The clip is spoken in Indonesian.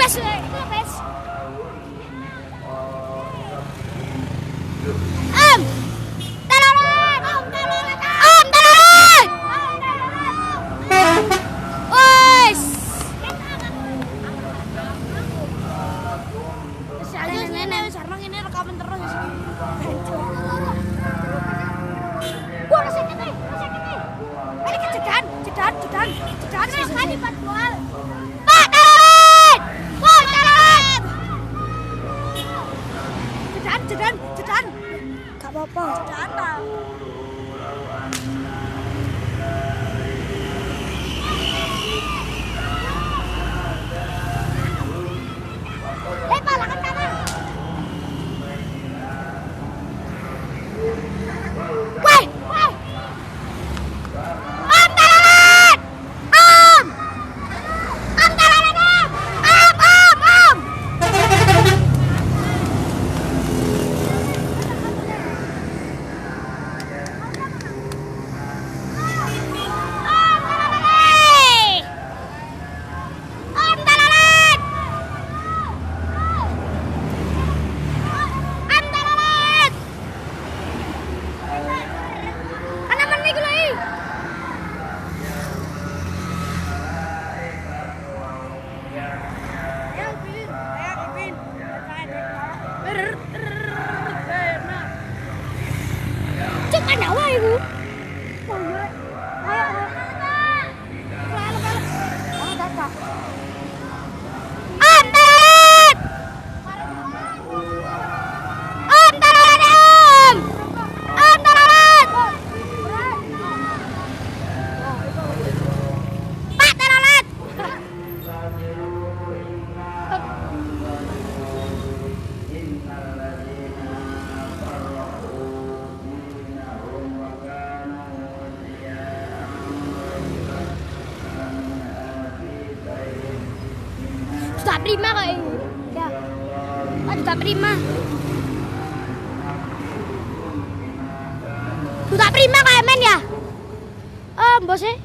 Bes, itu bes. Telolet. Telolet. Wes. Nenek wis areng ini rekaman terus. Wah, sakit nih. Balik ke jedan. Wis kan dipadwal. Pak, telolet. Wah, telolet. Jedan. Gak apa-apa. Jedan, Pak. Palakan kanan. Woi. Om telolet. Om telolet, Om. Om. Sudah prima kok ini. Ya. Sudah prima. Sudah prima kok men ya. Bosnya.